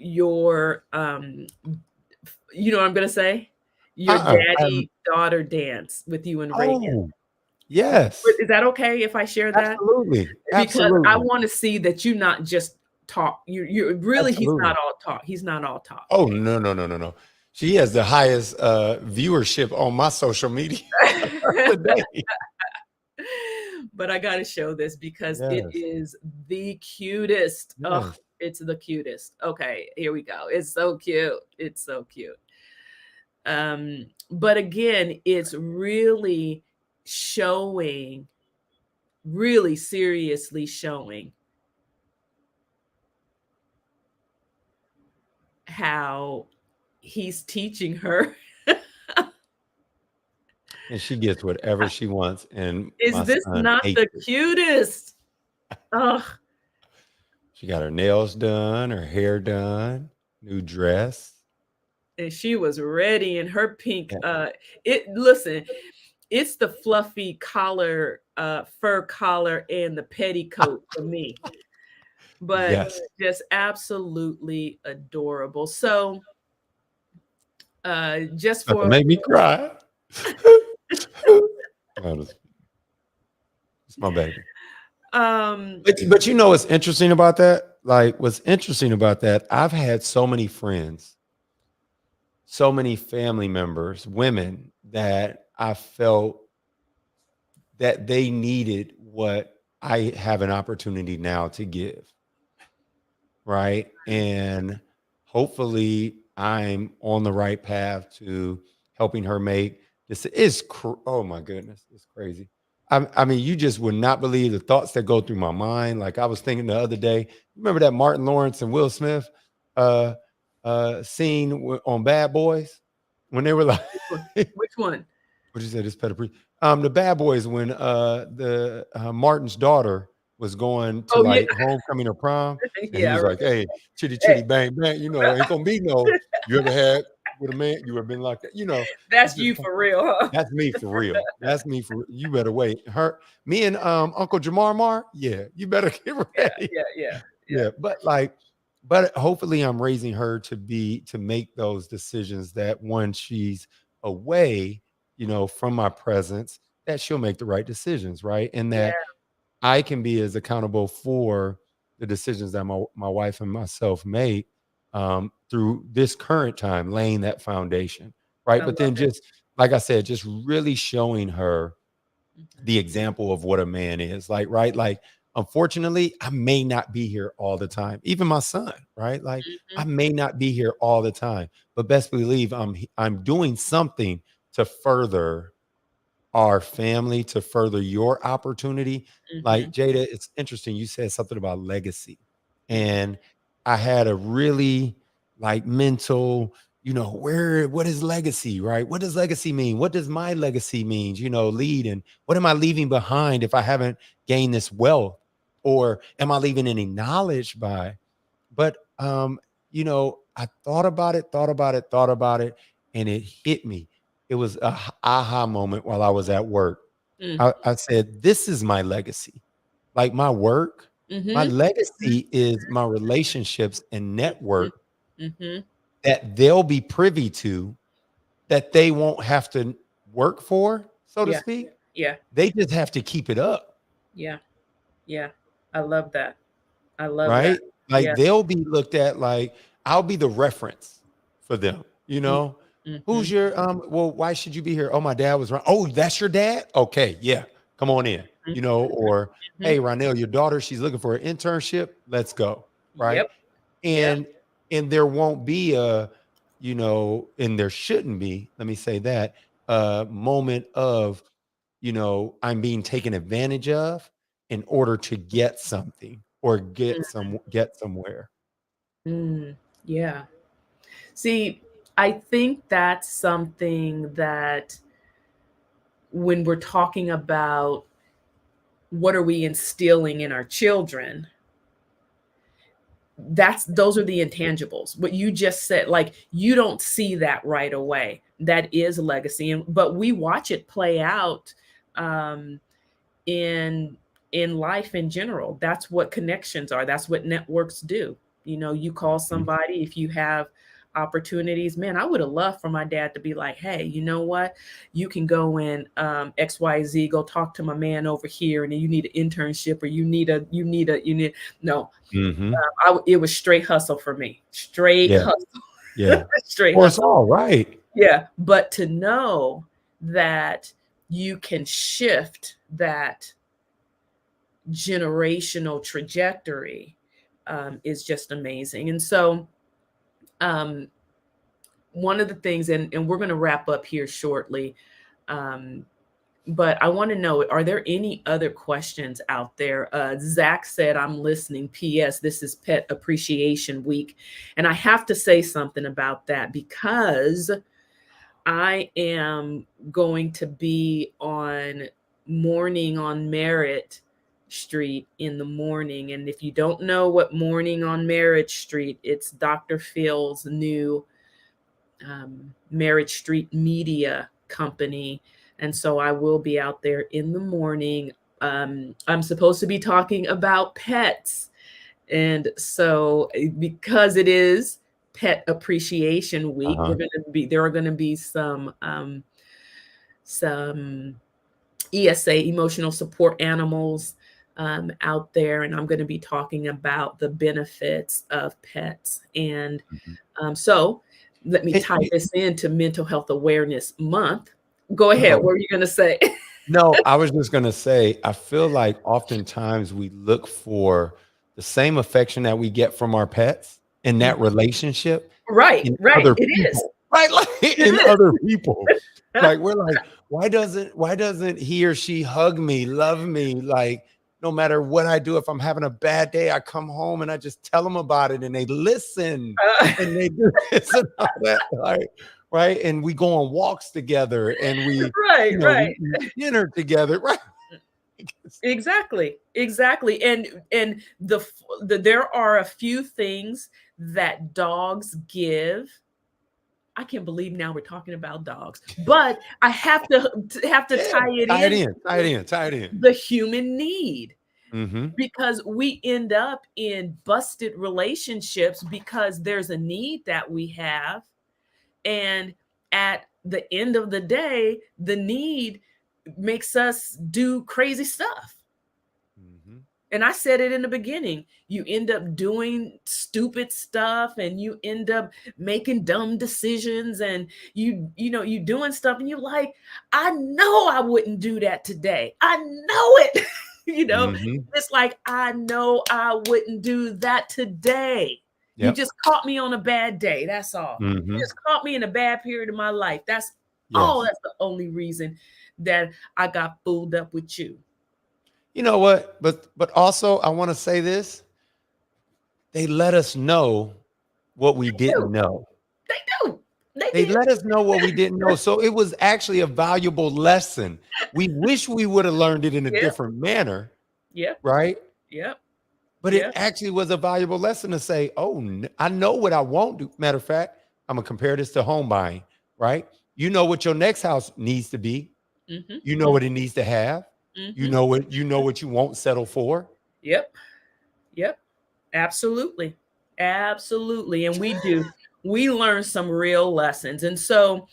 [SPEAKER 1] your you know what I'm gonna say? Your
[SPEAKER 2] I haven't.
[SPEAKER 1] daddy daughter dance with you and Reagan.
[SPEAKER 2] Oh, yes.
[SPEAKER 1] Is that okay if I share that?
[SPEAKER 2] Absolutely.
[SPEAKER 1] Because I
[SPEAKER 2] Absolutely.
[SPEAKER 1] wanna see that you not just talk. You really, he's not
[SPEAKER 2] Absolutely.
[SPEAKER 1] all talk. He's not all talk.
[SPEAKER 2] Oh, no, no, no, no, no. She has the highest, viewership on my social media today.
[SPEAKER 1] But I gotta show this because it
[SPEAKER 2] Yes,
[SPEAKER 1] is the cutest. Ugh,
[SPEAKER 2] yes.
[SPEAKER 1] it's the cutest. Okay, here we go. It's so cute. It's so cute. But again, it's really showing, really seriously showing how he's teaching her.
[SPEAKER 2] And she gets whatever she wants, and my
[SPEAKER 1] Is this
[SPEAKER 2] son
[SPEAKER 1] not
[SPEAKER 2] hates
[SPEAKER 1] the
[SPEAKER 2] it.
[SPEAKER 1] cutest? Ugh,
[SPEAKER 2] She got her nails done, her hair done, new dress.
[SPEAKER 1] and she was ready in her pink.
[SPEAKER 2] Yeah.
[SPEAKER 1] It listen, it's the fluffy collar, fur collar, and the petticoat for me. But
[SPEAKER 2] Yes.
[SPEAKER 1] just absolutely adorable. So, just
[SPEAKER 2] About to
[SPEAKER 1] for
[SPEAKER 2] make me cry. Oh, it's my baby.
[SPEAKER 1] um,
[SPEAKER 2] But you know what's interesting about that? Like, what's interesting about that, I've had so many friends, so many family members, women that I felt that they needed what I have an opportunity now to give, right? And hopefully I'm on the right path to helping her make this oh my goodness, it's crazy. I mean, you just would not believe the thoughts that go through my mind. Like I was thinking the other day, remember that Martin Lawrence and Will Smith uh scene on Bad Boys when they were like
[SPEAKER 1] which one? Which one?
[SPEAKER 2] what you say? This Petty the Bad Boys when the Martin's daughter was going to
[SPEAKER 1] Oh yeah,
[SPEAKER 2] like homecoming or prom, and he
[SPEAKER 1] yeah. I
[SPEAKER 2] was
[SPEAKER 1] remember.
[SPEAKER 2] like, "Hey, chitty
[SPEAKER 1] Hey,
[SPEAKER 2] chitty bang bang, ain't gonna be no. You ever had with a man? You ever been like that?
[SPEAKER 1] that's
[SPEAKER 2] It's just
[SPEAKER 1] you for real, huh?
[SPEAKER 2] that's me for real. That's me for you. Better wait. Me and Uncle Jamar Mar. Yeah, you better get
[SPEAKER 1] Yeah,
[SPEAKER 2] ready.
[SPEAKER 1] yeah, yeah, yeah.
[SPEAKER 2] Yeah, but hopefully I'm raising her to make those decisions that when she's away, from my presence, that she'll make the right decisions, right? And that
[SPEAKER 1] Yeah,
[SPEAKER 2] I can be as accountable for the decisions that my wife and myself make through this current time, laying that foundation, right?
[SPEAKER 1] I
[SPEAKER 2] But
[SPEAKER 1] love
[SPEAKER 2] then
[SPEAKER 1] it.
[SPEAKER 2] just like I said, just really showing her
[SPEAKER 1] Mhm,
[SPEAKER 2] the example of what a man is like, right? Like, unfortunately, I may not be here all the time. Even my son, right? Like, I
[SPEAKER 1] mhm,
[SPEAKER 2] may not be here all the time, but best believe I'm doing something to further our family, to further your opportunity. Like,
[SPEAKER 1] mhm,
[SPEAKER 2] Jada, it's interesting. You said something about legacy. And I had a really like mental, what is legacy, right? What does legacy mean? What does my legacy mean? Lead, and what am I leaving behind if I haven't gained this wealth? Or am I leaving any knowledge by? But I thought about it, thought about it, thought about it, and it hit me. It was a aha moment while I was at work.
[SPEAKER 1] mm,
[SPEAKER 2] I said, "This is my legacy. Like my work, my
[SPEAKER 1] mhm,
[SPEAKER 2] legacy is my relationships and
[SPEAKER 1] mhm,
[SPEAKER 2] network
[SPEAKER 1] mhm.
[SPEAKER 2] that they'll be privy to, that they won't have to work for, so to
[SPEAKER 1] Yeah,
[SPEAKER 2] speak.
[SPEAKER 1] yeah,
[SPEAKER 2] They just have to keep it up."
[SPEAKER 1] yeah, yeah. I love that. I love that.
[SPEAKER 2] Right? Like,
[SPEAKER 1] Yeah.
[SPEAKER 2] they'll be looked at like I'll be the reference for them, you
[SPEAKER 1] Mm,
[SPEAKER 2] know? "Who's
[SPEAKER 1] mhm,
[SPEAKER 2] your, well, why should you be here?" "Oh, my dad was around." "Oh, that's your dad? Okay, yeah, come on in,"
[SPEAKER 1] mhm,
[SPEAKER 2] or,
[SPEAKER 1] mhm.
[SPEAKER 2] "Hey, Ronell, your daughter, she's looking for an internship. Let's go." Right?
[SPEAKER 1] Yep, yep.
[SPEAKER 2] And there won't be and there shouldn't be, let me say that, a moment of, I'm being taken advantage of in order to get something or get somewhere.
[SPEAKER 1] Mm, yeah. See, I think that's something that when we're talking about what are we instilling in our children, those are the intangibles. What you just said, like you don't see that right away. That is a legacy, but we watch it play out um, in in life in general. That's what connections are. That's what networks do. You call
[SPEAKER 2] Mhm.
[SPEAKER 1] somebody if you have opportunities. Man, I would have loved for my dad to be like, hey, you know what? You can go in XYZ, go talk to my man over here, and you need an internship, or you need no.
[SPEAKER 2] Mhm.
[SPEAKER 1] It was straight hustle for me. Straight
[SPEAKER 2] Yeah.
[SPEAKER 1] hustle.
[SPEAKER 2] Yeah.
[SPEAKER 1] Straight
[SPEAKER 2] Or it's
[SPEAKER 1] hustle.
[SPEAKER 2] all right.
[SPEAKER 1] Yeah. But to know that you can shift that generational trajectory is just amazing. And so, um, one of the things, and we're going to wrap up here shortly, um, but I want to know, are there any other questions out there? Zach said, I'm listening. P.S. This is Pet Appreciation Week. And I have to say something about that because I am going to be on Morning on Merritt Street in the morning. And if you don't know what Morning on Merritt Street, it's Dr. Phil's new Merritt Street Media Company. And so I will be out there in the morning. I'm supposed to be talking about pets. And so, because it is Pet Appreciation Week,
[SPEAKER 2] Uh-huh.
[SPEAKER 1] there are going to be some ESA, emotional support animals, out there, and I'm going to be talking about the benefits of pets. And
[SPEAKER 2] Mhm.
[SPEAKER 1] so, let me
[SPEAKER 2] It
[SPEAKER 1] tie
[SPEAKER 2] you
[SPEAKER 1] this into Mental Health Awareness Month. Go ahead.
[SPEAKER 2] no.
[SPEAKER 1] What are you going to say?
[SPEAKER 2] No, I was just gonna say, I feel like oftentimes we look for the same affection that we get from our pets in that relationship
[SPEAKER 1] Right,
[SPEAKER 2] in
[SPEAKER 1] right.
[SPEAKER 2] other
[SPEAKER 1] It is.
[SPEAKER 2] people, right? Like in
[SPEAKER 1] It
[SPEAKER 2] other people.
[SPEAKER 1] is.
[SPEAKER 2] Like we're like, why doesn't he or she hug me, love me? Like no matter what I do, if I'm having a bad day, I come home and I just tell them about it and they listen
[SPEAKER 1] Uh,
[SPEAKER 2] and they do this and all that, like, right? And we go on walks together and
[SPEAKER 1] right,
[SPEAKER 2] we
[SPEAKER 1] right.
[SPEAKER 2] eat dinner together, right?
[SPEAKER 1] Exactly, exactly. And there are a few things that dogs give. I can't believe now we're talking about dogs, but I have to
[SPEAKER 2] Yeah,
[SPEAKER 1] tie it
[SPEAKER 2] tie it
[SPEAKER 1] in
[SPEAKER 2] in, tie it in, tie it in.
[SPEAKER 1] the human need,
[SPEAKER 2] Mhm,
[SPEAKER 1] because we end up in busted relationships because there's a need that we have, and at the end of the day, the need makes us do crazy stuff.
[SPEAKER 2] mhm,
[SPEAKER 1] And I said it in the beginning. You end up doing stupid stuff, and you end up making dumb decisions, and you doing stuff, and you like, I know I wouldn't do that today. I know it. you know,
[SPEAKER 2] mhm.
[SPEAKER 1] it's like, I know I wouldn't do that today. You
[SPEAKER 2] Yep.
[SPEAKER 1] just caught me on a bad day. That's all. You
[SPEAKER 2] Mhm.
[SPEAKER 1] just caught me in a bad period of my life.
[SPEAKER 2] Yes.
[SPEAKER 1] That's the only reason that I got fooled up with you.
[SPEAKER 2] You know what? But also I wanna say this, they let us know what we didn't
[SPEAKER 1] Dude,
[SPEAKER 2] know.
[SPEAKER 1] they do. They
[SPEAKER 2] They
[SPEAKER 1] did.
[SPEAKER 2] let us know what we didn't know, so it was actually a valuable lesson. We wish we woulda learned it in a
[SPEAKER 1] Yep,
[SPEAKER 2] different manner,
[SPEAKER 1] yep,
[SPEAKER 2] right?
[SPEAKER 1] yep,
[SPEAKER 2] But it
[SPEAKER 1] yep.
[SPEAKER 2] actually was a valuable lesson to say, "Oh, I know what I won't do." Matter of fact, Imma compare this to home buying, right? You know what your next house needs to be.
[SPEAKER 1] Mhm,
[SPEAKER 2] You know
[SPEAKER 1] mhm,
[SPEAKER 2] what it needs to have.
[SPEAKER 1] mhm.
[SPEAKER 2] You know what you won't settle for.
[SPEAKER 1] Yep, yep. Absolutely. Absolutely, and we do. We learn some real lessons, and so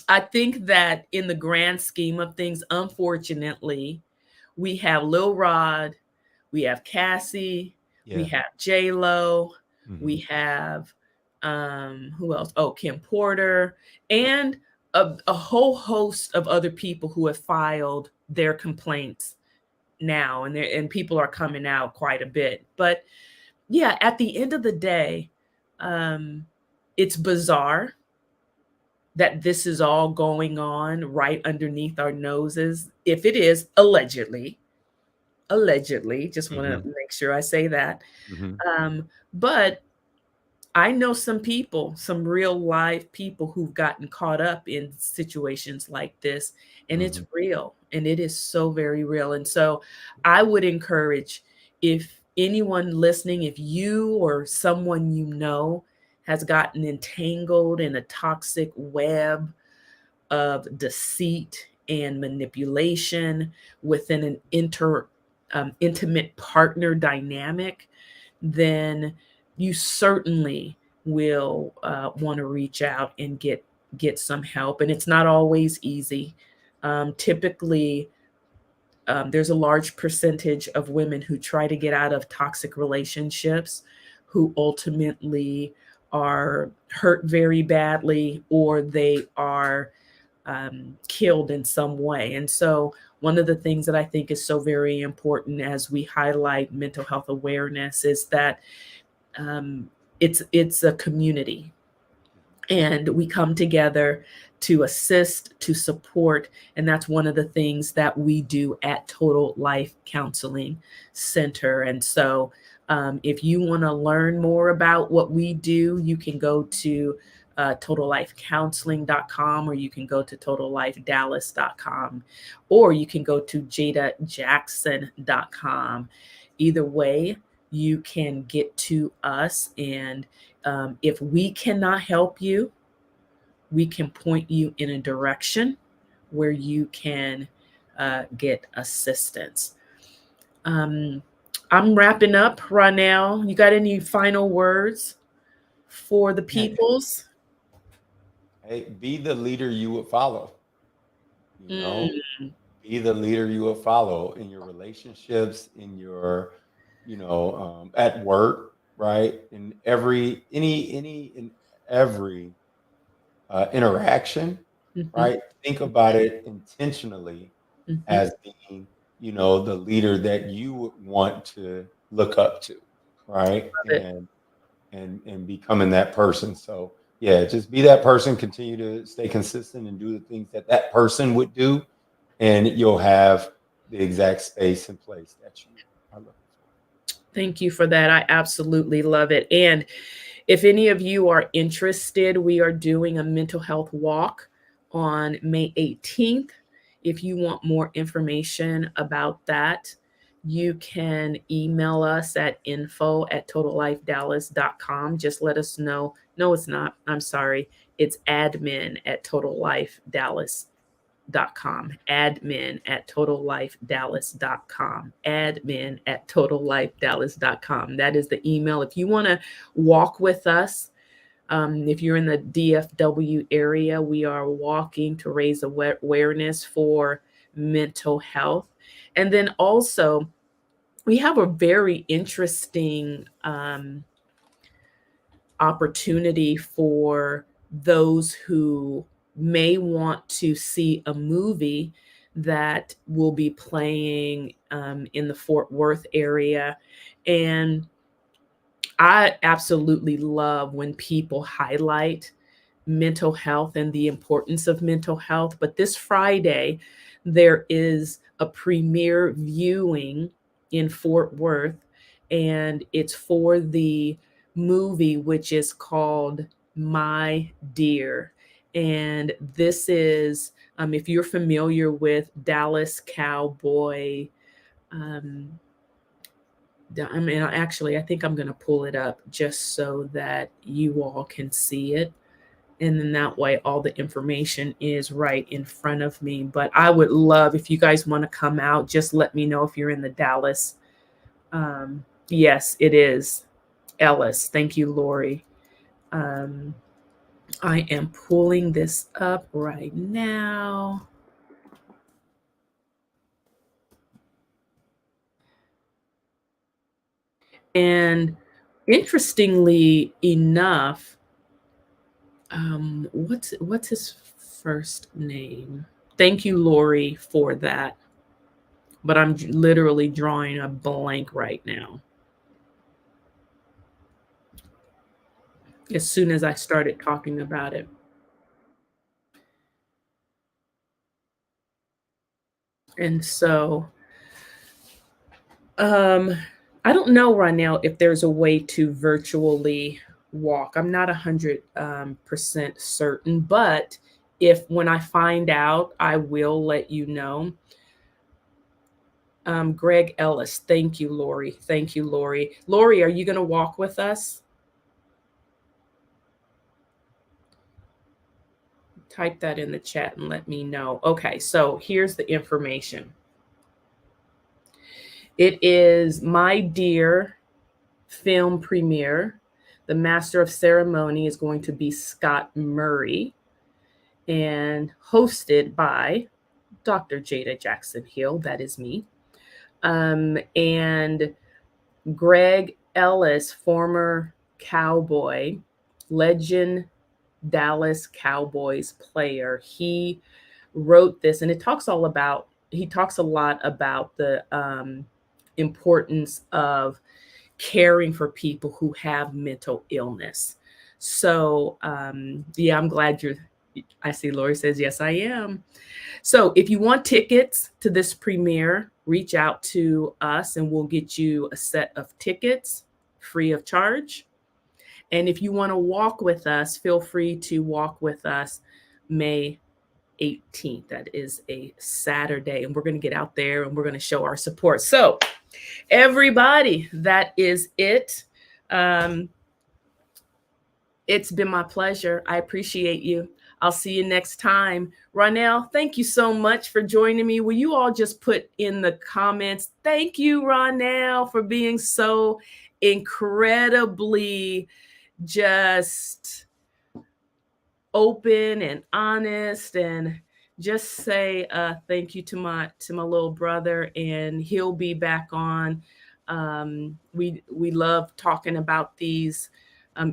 [SPEAKER 1] I think that in the grand scheme of things, unfortunately, we have Lil Rod, we have Cassie, we
[SPEAKER 2] Yeah.
[SPEAKER 1] have J Lo, we
[SPEAKER 2] Mhm.
[SPEAKER 1] have who else? Oh, Kim Porter, and a whole host of other people who have filed their complaints now, and people are coming out quite a bit. But yeah, at the end of the day, um, it's bizarre that this is all going on right underneath our noses. If it is allegedly, just want to
[SPEAKER 2] Mhm.
[SPEAKER 1] make sure I say that.
[SPEAKER 2] Mhm.
[SPEAKER 1] But I know some people, some real live people who've gotten caught up in situations like this, and it's
[SPEAKER 2] Mhm.
[SPEAKER 1] real, and it is so very real. And so I would encourage, if anyone listening, if you or someone you know has gotten entangled in a toxic web of deceit and manipulation within an intimate partner dynamic, then you certainly will want to reach out and get some help. And it's not always easy. Typically, there's a large percentage of women who try to get out of toxic relationships who ultimately are hurt very badly, or they are killed in some way. And so, one of the things that I think is so very important as we highlight mental health awareness is that um, it's a community, and we come together to assist, to support. And that's one of the things that we do at Total Life Counseling Center. And so, if you want to learn more about what we do, you can go to totallifecounseling.com, or you can go to totallifedallas.com, or you can go to jadajackson.com. Either way, you can get to us. And if we cannot help you, we can point you in a direction where you can get assistance. Um, I'm wrapping up, Ronell. You got any final words for the
[SPEAKER 2] Yeah.
[SPEAKER 1] peoples?
[SPEAKER 2] Hey, be the leader you would follow. You know,
[SPEAKER 1] Mm,
[SPEAKER 2] be the leader you would follow in your relationships, in your, at work, right? In every interaction,
[SPEAKER 1] mhm,
[SPEAKER 2] right? Think about it intentionally
[SPEAKER 1] mhm.
[SPEAKER 2] as being, the leader that you would want to look up to, right?
[SPEAKER 1] Love it.
[SPEAKER 2] And becoming that person. So yeah, just be that person. Continue to stay consistent and do the things that that person would do, and you'll have the exact space and place that you are looking
[SPEAKER 1] Thank you for that. I absolutely love it. And if any of you are interested, we are doing a mental health walk on May 18th. If you want more information about that, you can email us at info@totallifedallas.com. Just let us know. No, it's not. I'm sorry. It's admin@totallifedallas.com. Admin@totallifedallas.com. Admin@totallifedallas.com. That is the email. If you want to walk with us, if you're in the DFW area, we are walking to raise awareness for mental health. And then also, we have a very interesting opportunity for those who may want to see a movie that will be playing in the Fort Worth area. And I absolutely love when people highlight mental health and the importance of mental health. But this Friday, there is a premiere viewing in Fort Worth, and it's for the movie, which is called My Dear. And this is, if you're familiar with Dallas Cowboy, um, I mean, actually, I think I'm going to pull it up just so that you all can see it. And then that way, all the information is right in front of me. But I would love if you guys want to come out, just let me know if you're in the Dallas. Yes, it is Ellis. Thank you, Lori. Um, I am pulling this up right now. And interestingly enough, what's his first name? Thank you, Lori, for that. But I'm literally drawing a blank right now. As soon as I started talking about it. And so, um, I don't know right now if there's a way to virtually walk. I'm not 100% certain, but if when I find out, I will let you know. Greg Ellis, thank you, Lori. Thank you, Lori. Lori, are you going to walk with us? Type that in the chat and let me know. Okay, so here's the information. It is My Dear film premiere. The master of ceremony is going to be Scott Murray and hosted by Dr. Jada Jackson Hill. That is me. And Greg Ellis, former Cowboy, legend Dallas Cowboys player. He wrote this, and he talks a lot about the importance of caring for people who have mental illness. So, yeah, I'm glad I see Lori says, yes, I am. So if you want tickets to this premiere, reach out to us and we'll get you a set of tickets free of charge. And if you want to walk with us, feel free to walk with us May 18th. That is a Saturday. And we're going to get out there and we're going to show our support. So, everybody, that is it. It's been my pleasure. I appreciate you. I'll see you next time. Ronell, thank you so much for joining me. Will you all just put in the comments, thank you, Ronell, for being so incredibly just open and honest, and just say thank you to my little brother, and he'll be back on. We love talking about these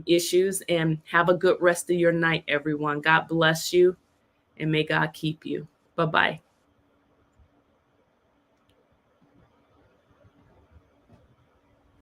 [SPEAKER 1] issues, and have a good rest of your night, everyone. God bless you, and may God keep you. Bye-bye.